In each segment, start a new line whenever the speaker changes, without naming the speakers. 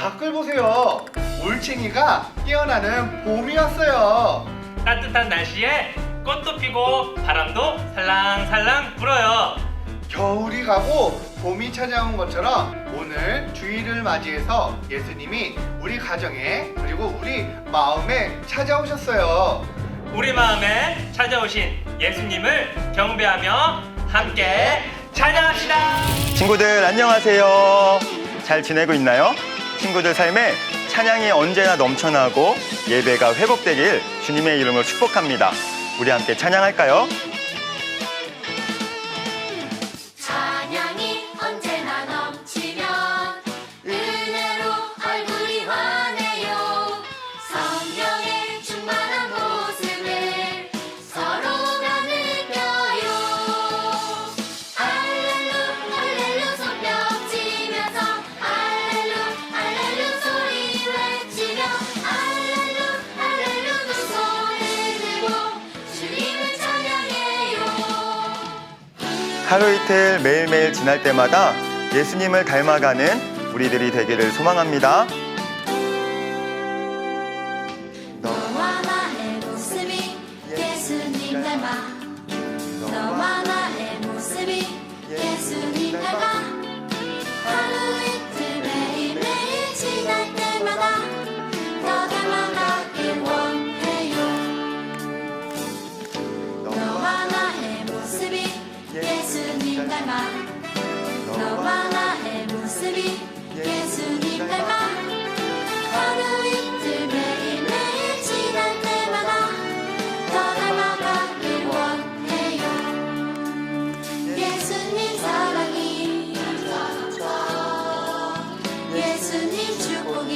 밖을 보세요. 올챙이가 깨어나는 봄이었어요.
따뜻한 날씨에 꽃도 피고 바람도 살랑살랑 불어요.
겨울이 가고 봄이 찾아온 것처럼 오늘 주일을 맞이해서 예수님이 우리 가정에 그리고 우리 마음에 찾아오셨어요.
우리 마음에 찾아오신 예수님을 경배하며 함께 찬양합시다.
친구들 안녕하세요. 잘 지내고 있나요? 친구들 삶에 찬양이 언제나 넘쳐나고 예배가 회복되길 주님의 이름으로 축복합니다. 우리 함께 찬양할까요?
찬양이 언제나 넘치면 은혜로 얼굴이 환해요. 성령의 충만한 모습을 서로가 느껴요. 할렐루 할렐루 손뼉 치면서 할렐루 할렐루 소리 외치며 할렐루 할렐루 두 손을 들고 주님을 찬양해요.
하루 이틀 매일매일 지날 때마다 예수님을 닮아가는 우리들이 되기를 소망합니다.
너와 나의 모습이 예수님 닮아. 너와 나의 모습이 예수님 닮아. 하루 이틀 매일매일 지날 때마다 더 닮아가길 원해요. 너와 나의 모습이 예수님 닮아. 너와 나의 모습이 예수님 닮아. 하루 이틀 매일매일 지날 때마다 더 닮아가길 원해요. 예수님 사랑이 예수님 축복이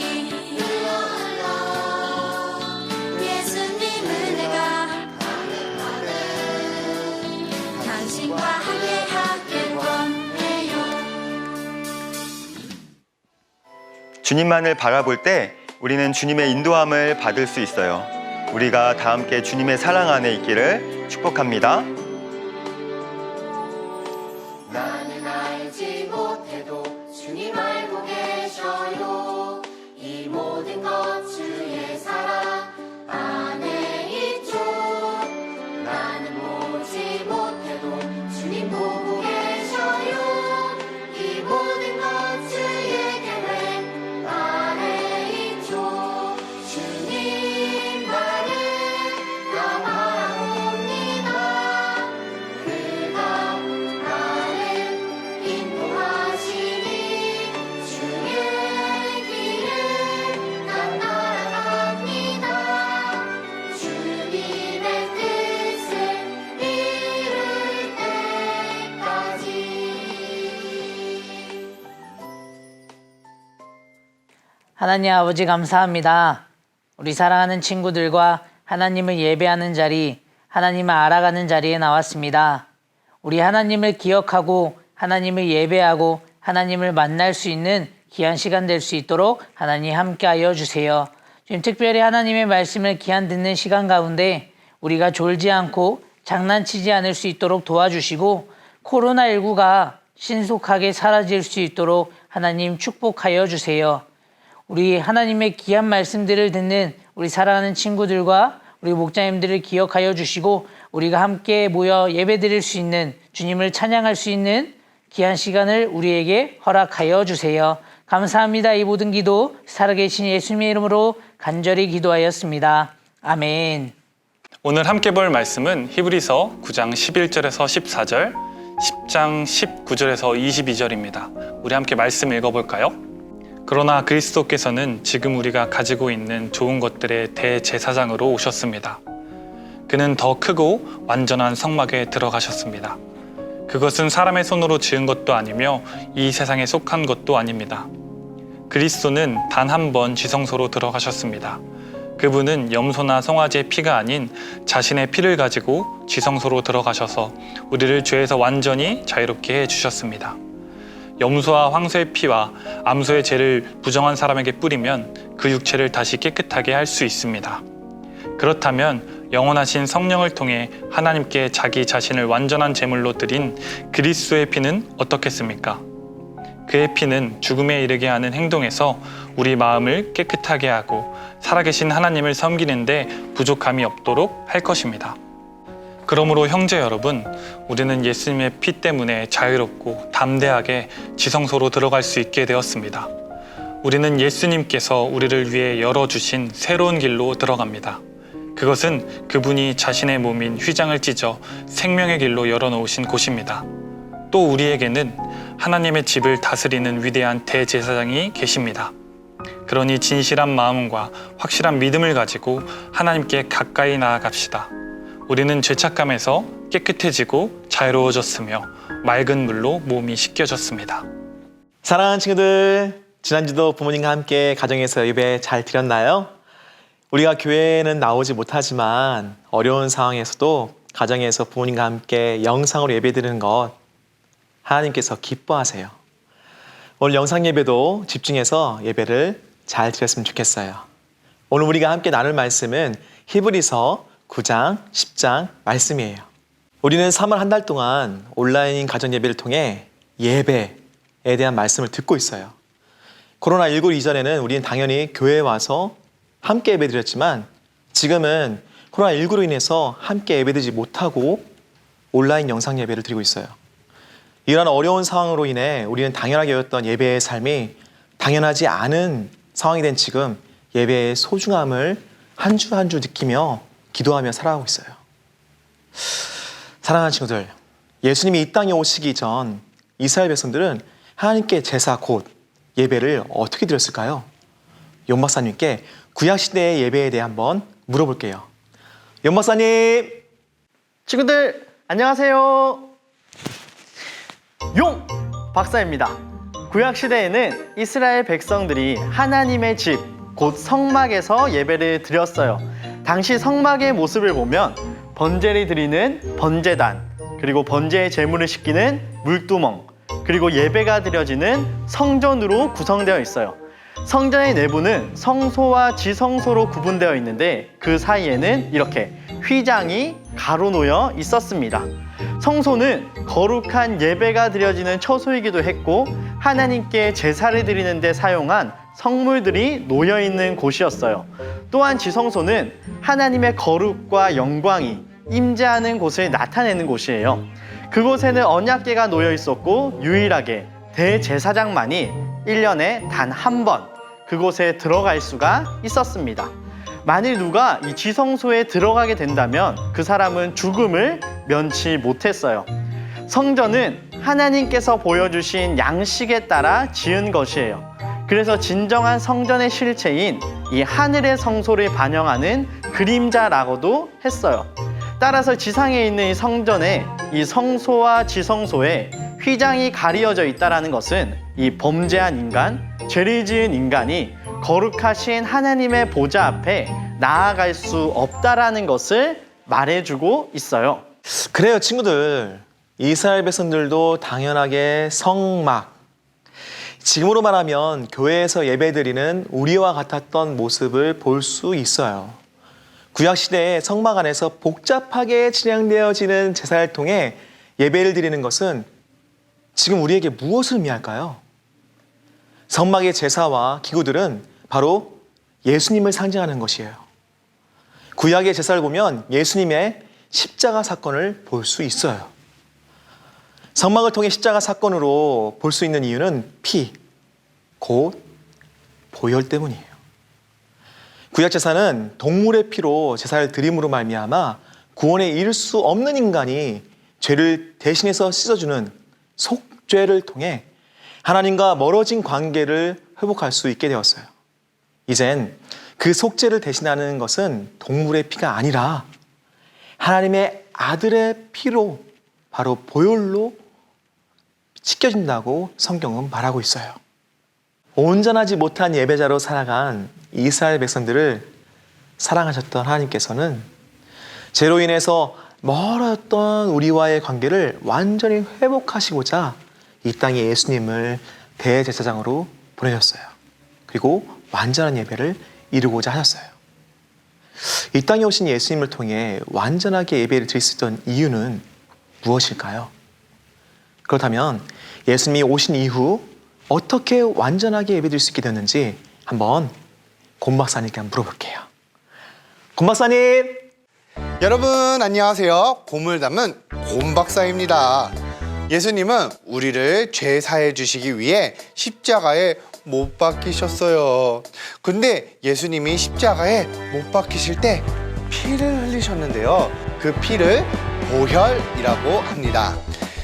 예수님 은혜가 당신과 함께하길 원해요.
주님만을 바라볼 때 우리는 주님의 인도함을 받을 수 있어요. 우리가 다 함께 주님의 사랑 안에 있기를 축복합니다.
나는 알지 못해도 주님 알고 계셔요. 이 모든 것 주의 사랑 안에 있죠. 나는 보지 못해도 주님 보고 계셔요. 이 모든 것 주의 계획 안에 있죠. 주님만을 영화옵니다. 그가 나를 인도하시니 주의 길을 난 따라갑니다. 주님의 뜻을 이룰 때까지.
하나님 아버지 감사합니다. 우리 사랑하는 친구들과 하나님을 예배하는 자리, 하나님을 알아가는 자리에 나왔습니다. 우리 하나님을 기억하고 하나님을 예배하고 하나님을 만날 수 있는 귀한 시간 될 수 있도록 하나님 함께하여 주세요. 지금 특별히 하나님의 말씀을 귀한 듣는 시간 가운데 우리가 졸지 않고 장난치지 않을 수 있도록 도와주시고 코로나19가 신속하게 사라질 수 있도록 하나님 축복하여 주세요. 우리 하나님의 귀한 말씀들을 듣는 우리 사랑하는 친구들과 우리 목자님들을 기억하여 주시고 우리가 함께 모여 예배드릴 수 있는 주님을 찬양할 수 있는 귀한 시간을 우리에게 허락하여 주세요. 감사합니다. 이 모든 기도 살아계신 예수님의 이름으로 간절히 기도하였습니다. 아멘.
오늘 함께 볼 말씀은 히브리서 9장 11절에서 14절, 10장 19절에서 22절입니다. 우리 함께 말씀 읽어볼까요? 그러나 그리스도께서는 지금 우리가 가지고 있는 좋은 것들의 대제사장으로 오셨습니다. 그는 더 크고 완전한 성막에 들어가셨습니다. 그것은 사람의 손으로 지은 것도 아니며 이 세상에 속한 것도 아닙니다. 그리스도는 단 한 번 지성소로 들어가셨습니다. 그분은 염소나 송아지의 피가 아닌 자신의 피를 가지고 지성소로 들어가셔서 우리를 죄에서 완전히 자유롭게 해주셨습니다. 염소와 황소의 피와 암소의 죄를 부정한 사람에게 뿌리면 그 육체를 다시 깨끗하게 할 수 있습니다. 그렇다면 영원하신 성령을 통해 하나님께 자기 자신을 완전한 제물로 드린 그리스도의 피는 어떻겠습니까? 그의 피는 죽음에 이르게 하는 행동에서 우리 마음을 깨끗하게 하고 살아계신 하나님을 섬기는데 부족함이 없도록 할 것입니다. 그러므로 형제 여러분, 우리는 예수님의 피 때문에 자유롭고 담대하게 지성소로 들어갈 수 있게 되었습니다. 우리는 예수님께서 우리를 위해 열어주신 새로운 길로 들어갑니다. 그것은 그분이 자신의 몸인 휘장을 찢어 생명의 길로 열어놓으신 곳입니다. 또 우리에게는 하나님의 집을 다스리는 위대한 대제사장이 계십니다. 그러니 진실한 마음과 확실한 믿음을 가지고 하나님께 가까이 나아갑시다. 우리는 죄책감에서 깨끗해지고 자유로워졌으며 맑은 물로 몸이 씻겨졌습니다.
사랑하는 친구들, 지난주도 부모님과 함께 가정에서 예배 잘 드렸나요? 우리가 교회는 나오지 못하지만 어려운 상황에서도 가정에서 부모님과 함께 영상으로 예배 드리는 것 하나님께서 기뻐하세요. 오늘 영상 예배도 집중해서 예배를 잘 드렸으면 좋겠어요. 오늘 우리가 함께 나눌 말씀은 히브리서 9장, 10장 말씀이에요. 우리는 3월 한 달 동안 온라인 가정 예배를 통해 예배에 대한 말씀을 듣고 있어요. 코로나19 이전에는 우리는 당연히 교회에 와서 함께 예배 드렸지만 지금은 코로나19로 인해서 함께 예배 드리지 못하고 온라인 영상 예배를 드리고 있어요. 이러한 어려운 상황으로 인해 우리는 당연하게 여겼던 예배의 삶이 당연하지 않은 상황이 된 지금 예배의 소중함을 한 주 한 주 느끼며 기도하며 살아가고 있어요. 사랑하는 친구들, 예수님이 이 땅에 오시기 전 이스라엘 백성들은 하나님께 제사 곧 예배를 어떻게 드렸을까요? 용 박사님께 구약시대의 예배에 대해 한번 물어볼게요. 용 박사님!
친구들 안녕하세요. 용 박사입니다. 구약 시대에는 이스라엘 백성들이 하나님의 집, 곧 성막에서 예배를 드렸어요. 당시 성막의 모습을 보면 번제를 드리는 번제단, 그리고 번제의 제물을 씻기는 물두멍, 그리고 예배가 드려지는 성전으로 구성되어 있어요. 성전의 내부는 성소와 지성소로 구분되어 있는데 그 사이에는 이렇게 휘장이 가로놓여 있었습니다. 성소는 거룩한 예배가 드려지는 처소이기도 했고 하나님께 제사를 드리는 데 사용한 성물들이 놓여있는 곳이었어요. 또한 지성소는 하나님의 거룩과 영광이 임재하는 곳을 나타내는 곳이에요. 그곳에는 언약궤가 놓여 있었고 유일하게 대제사장만이 1년에 단 한 번 그곳에 들어갈 수가 있었습니다. 만일 누가 이 지성소에 들어가게 된다면 그 사람은 죽음을 면치 못했어요. 성전은 하나님께서 보여주신 양식에 따라 지은 것이에요. 그래서 진정한 성전의 실체인 이 하늘의 성소를 반영하는 그림자라고도 했어요. 따라서 지상에 있는 이 성전에 이 성소와 지성소에 휘장이 가리어져 있다는 것은 이 범죄한 인간, 죄를 지은 인간이 거룩하신 하나님의 보좌 앞에 나아갈 수 없다라는 것을 말해주고 있어요.
그래요, 친구들. 이스라엘 백성들도 당연하게 성막, 지금으로 말하면 교회에서 예배드리는 우리와 같았던 모습을 볼 수 있어요. 구약시대에 성막 안에서 복잡하게 진행되어지는 제사를 통해 예배를 드리는 것은 지금 우리에게 무엇을 의미할까요? 성막의 제사와 기구들은 바로 예수님을 상징하는 것이에요. 구약의 제사를 보면 예수님의 십자가 사건을 볼 수 있어요. 성막을 통해 십자가 사건으로 볼 수 있는 이유는 피, 곧 보혈 때문이에요. 구약 제사는 동물의 피로 제사를 드림으로 말미암아 구원에 이를 수 없는 인간이 죄를 대신해서 씻어주는 속죄를 통해 하나님과 멀어진 관계를 회복할 수 있게 되었어요. 이젠 그 속죄를 대신하는 것은 동물의 피가 아니라 하나님의 아들의 피로, 바로 보혈로 씻겨진다고 성경은 말하고 있어요. 온전하지 못한 예배자로 살아간 이스라엘 백성들을 사랑하셨던 하나님께서는 죄로 인해서 멀었던 우리와의 관계를 완전히 회복하시고자 이 땅에 예수님을 대제사장으로 보내셨어요. 그리고 완전한 예배를 이루고자 하셨어요. 이 땅에 오신 예수님을 통해 완전하게 예배를 드릴 수 있던 이유는 무엇일까요? 그렇다면 예수님이 오신 이후 어떻게 완전하게 예배드릴 수 있게 됐는지 한번 곰 박사님께 한번 물어볼게요. 곰 박사님!
여러분 안녕하세요. 곰을 담은 곰 박사입니다. 예수님은 우리를 죄 사해 주시기 위해 십자가에 못 박히셨어요. 근데 예수님이 십자가에 못 박히실 때 피를 흘리셨는데요. 그 피를 보혈이라고 합니다.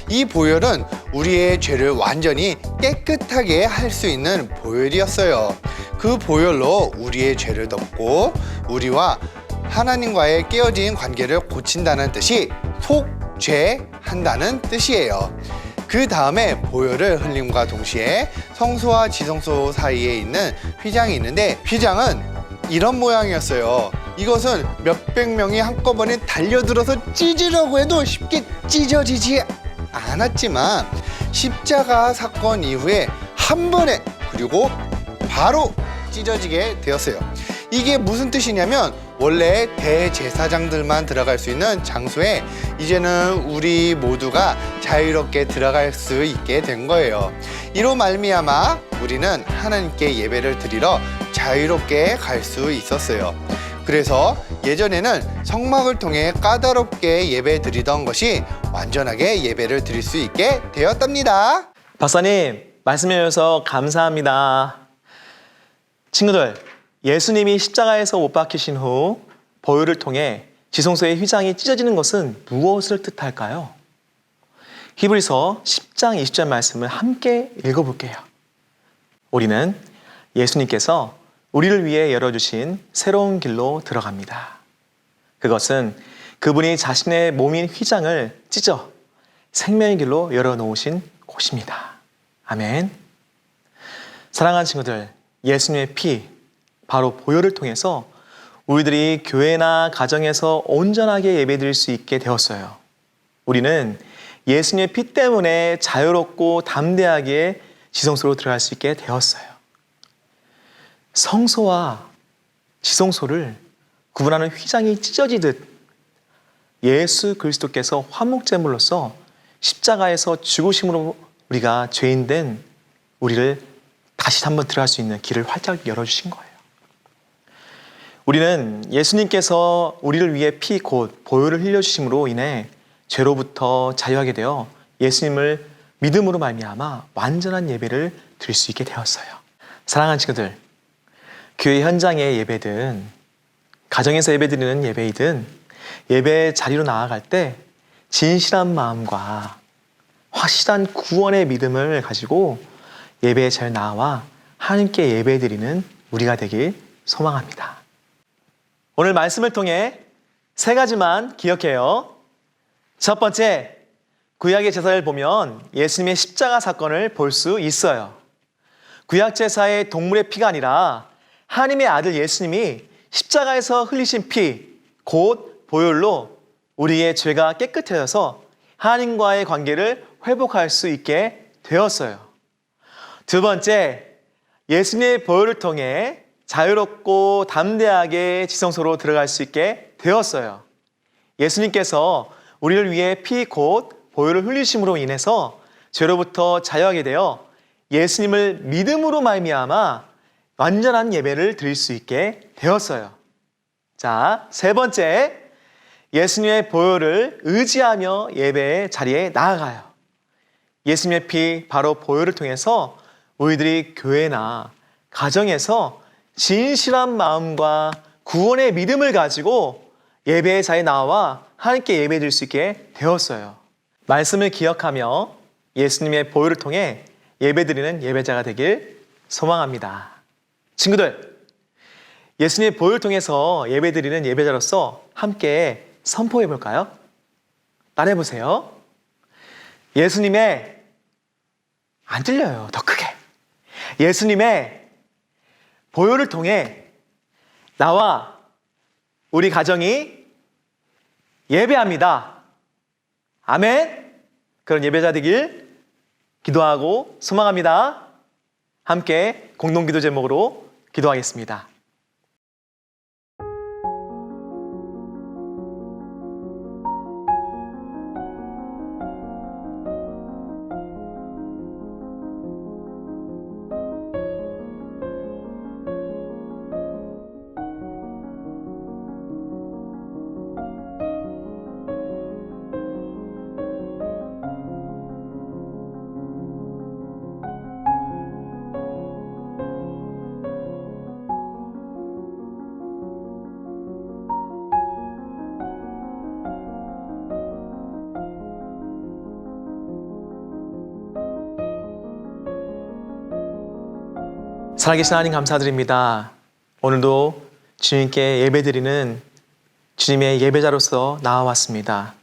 이 보혈은 우리의 죄를 완전히 깨끗하게 할 수 있는 보혈이었어요. 그 보혈로 우리의 죄를 덮고 우리와 하나님과의 깨어진 관계를 고친다는 뜻이 속죄한다는 뜻이에요. 그 다음에 보혈을 흘림과 동시에 성소와 지성소 사이에 있는 휘장이 있는데 휘장은 이런 모양이었어요. 이것은 몇백 명이 한꺼번에 달려들어서 찢으려고 해도 쉽게 찢어지지 않았지만 십자가 사건 이후에 한 번에 그리고 바로 찢어지게 되었어요. 이게 무슨 뜻이냐면 원래 대제사장들만 들어갈 수 있는 장소에 이제는 우리 모두가 자유롭게 들어갈 수 있게 된 거예요. 이로 말미암아 우리는 하나님께 예배를 드리러 자유롭게 갈 수 있었어요. 그래서 예전에는 성막을 통해 까다롭게 예배 드리던 것이 완전하게 예배를 드릴 수 있게 되었답니다.
박사님, 말씀해 주셔서 감사합니다. 친구들, 예수님이 십자가에서 못 박히신 후 보혈을 통해 지성소의 휘장이 찢어지는 것은 무엇을 뜻할까요? 히브리서 10장 20절 말씀을 함께 읽어볼게요. 우리는 예수님께서 우리를 위해 열어주신 새로운 길로 들어갑니다. 그것은 그분이 자신의 몸인 휘장을 찢어 생명의 길로 열어놓으신 곳입니다. 아멘. 사랑하는 친구들, 예수님의 피, 바로 보혈을 통해서 우리들이 교회나 가정에서 온전하게 예배드릴 수 있게 되었어요. 우리는 예수님의 피 때문에 자유롭고 담대하게 지성소로 들어갈 수 있게 되었어요. 성소와 지성소를 구분하는 휘장이 찢어지듯 예수 그리스도께서 화목제물로서 십자가에서 죽으심으로 우리가 죄인된 우리를 다시 한번 들어갈 수 있는 길을 활짝 열어주신 거예요. 우리는 예수님께서 우리를 위해 피 곧 보혈을 흘려주심으로 인해 죄로부터 자유하게 되어 예수님을 믿음으로 말미암아 완전한 예배를 드릴 수 있게 되었어요. 사랑하는 친구들, 교회 현장의 예배든 가정에서 예배드리는 예배이든 예배 자리로 나아갈 때 진실한 마음과 확실한 구원의 믿음을 가지고 예배에 잘 나와 하나님께 예배드리는 우리가 되길 소망합니다. 오늘 말씀을 통해 세 가지만 기억해요. 첫 번째, 구약의 제사를 보면 예수님의 십자가 사건을 볼 수 있어요. 구약 제사의 동물의 피가 아니라 하나님의 아들 예수님이 십자가에서 흘리신 피, 곧 보혈로 우리의 죄가 깨끗해져서 하나님과의 관계를 회복할 수 있게 되었어요. 두 번째, 예수님의 보혈을 통해 자유롭고 담대하게 지성소로 들어갈 수 있게 되었어요. 예수님께서 우리를 위해 피 곧 보혈을 흘리심으로 인해서 죄로부터 자유하게 되어 예수님을 믿음으로 말미암아 완전한 예배를 드릴 수 있게 되었어요. 자, 세 번째, 예수님의 보혈을 의지하며 예배의 자리에 나아가요. 예수님의 피, 바로 보혈을 통해서 우리들이 교회나 가정에서 진실한 마음과 구원의 믿음을 가지고 예배의 자리에 나와 하나님께 예배드릴 수 있게 되었어요. 말씀을 기억하며 예수님의 보혈을 통해 예배드리는 예배자가 되길 소망합니다. 친구들, 예수님의 보혈을 통해서 예배드리는 예배자로서 함께 선포해 볼까요? 따라해 보세요. 예수님의, 안 들려요, 더 크게. 예수님의 보혈을 통해 나와 우리 가정이 예배합니다. 아멘. 그런 예배자 되길 기도하고 소망합니다. 함께 공동기도 제목으로 기도하겠습니다. 살아계신 하나님 감사드립니다. 오늘도 주님께 예배드리는 주님의 예배자로서 나와왔습니다.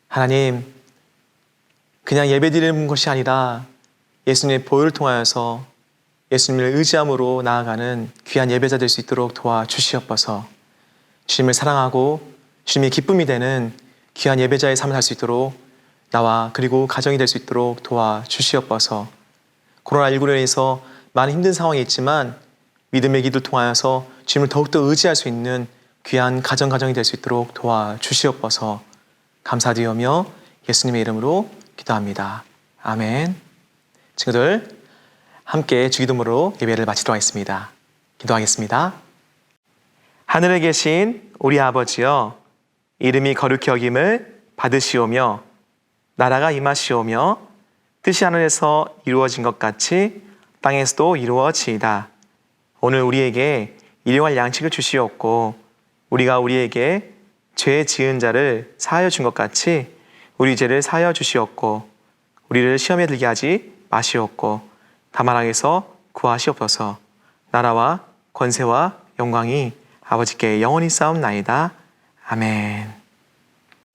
하나님, 그냥 예배드리는 것이 아니라 예수님의 보혈을 통하여서 예수님을 의지함으로 나아가는 귀한 예배자 될 수 있도록 도와주시옵소서. 주님을 사랑하고 주님의 기쁨이 되는 귀한 예배자의 삶을 살 수 있도록 나와 그리고 가정이 될 수 있도록 도와주시옵소서. 코로나19로 인해서 많은 힘든 상황이 있지만 믿음의 기도를 통하여서 주님을 더욱더 의지할 수 있는 귀한 가정이 될 수 있도록 도와주시옵소서. 감사드리며 예수님의 이름으로 기도합니다. 아멘. 친구들, 함께 주기도문으로 예배를 마치도록 하겠습니다. 기도하겠습니다. 하늘에 계신 우리 아버지여, 이름이 거룩히 여김을 받으시오며 나라가 임하시오며 뜻이 하늘에서 이루어진 것 같이 땅에서도 이루어지이다. 오늘 우리에게 일용할 양식을 주시옵고 우리가 우리에게 죄 지은 자를 사하여 준 것 같이 우리 죄를 사하여 주시옵고 우리를 시험에 들게 하지 마시옵고 다만 악에서 구하시옵소서. 나라와 권세와 영광이 아버지께 영원히 싸움나이다. 아멘.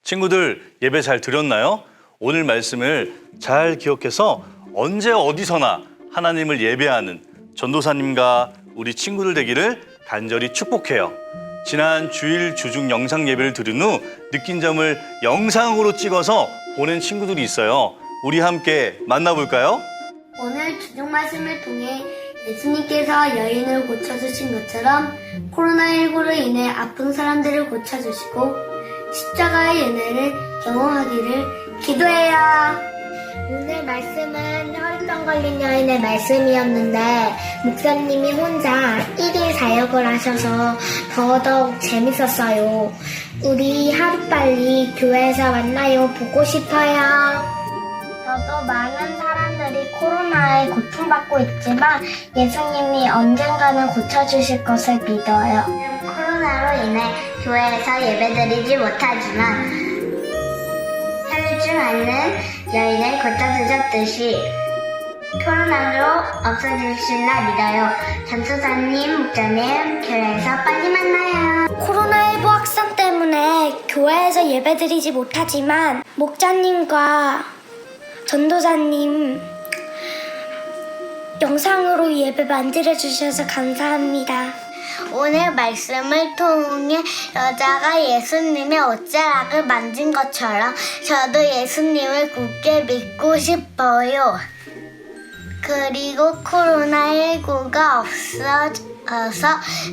친구들, 예배 잘 드렸나요? 오늘 말씀을 잘 기억해서 언제 어디서나 하나님을 예배하는 전도사님과 우리 친구들 되기를 간절히 축복해요. 지난 주일 주중 영상 예배를 들은 후 느낀 점을 영상으로 찍어서 보낸 친구들이 있어요. 우리 함께 만나볼까요?
오늘 주중 말씀을 통해 예수님께서 여인을 고쳐주신 것처럼 코로나19로 인해 아픈 사람들을 고쳐주시고 십자가의 은혜를 경험하기를 기도해요. 오늘 말씀은 혈병 걸린 여인의 말씀이었는데 목사님이 혼자 1일 사역을 하셔서 더더욱 재밌었어요. 우리 하루빨리 교회에서 만나요. 보고 싶어요. 저도 많은 사람들이 코로나에 고통받고 있지만 예수님이 언젠가는 고쳐주실 것을 믿어요. 코로나로 인해 교회에서 예배드리지 못하지만 살려줄 않는 여인을 고쳐주셨듯이 코로나로 없어지실라 믿어요. 전도사님, 목사님, 교회에서 빨리 만나요.
코로나19 확산 때문에 교회에서 예배드리지 못하지만 목자님과 전도사님 영상으로 예배 만들어주셔서 감사합니다.
오늘 말씀을 통해 여자가 예수님의 옷자락을 만진 것처럼 저도 예수님을 굳게 믿고 싶어요. 그리고 코로나19가 없어져서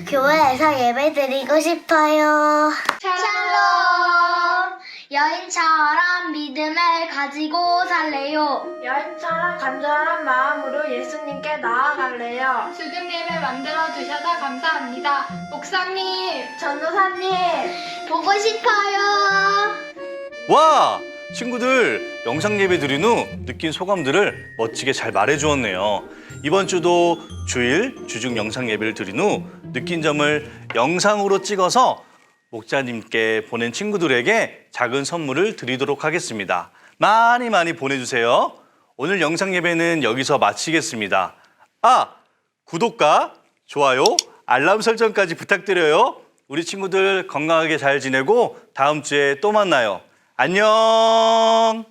교회에서 예배드리고 싶어요. 샬롬! 여인처럼 믿음을 가지고 살래요.
여인처럼 간절한 마음으로 예수님께 나아갈래요.
죽은 예배 만들어주셔서 감사합니다. 목사님,
전도사님,
보고 싶어요.
와! 친구들, 영상 예배 드린 후 느낀 소감들을 멋지게 잘 말해주었네요. 이번 주도 주일 주중 영상 예배를 드린 후 느낀 점을 영상으로 찍어서 목자님께 보낸 친구들에게 작은 선물을 드리도록 하겠습니다. 많이 보내주세요. 오늘 영상 예배는 여기서 마치겠습니다. 구독과 좋아요, 알람 설정까지 부탁드려요. 우리 친구들 건강하게 잘 지내고 다음 주에 또 만나요. 안녕.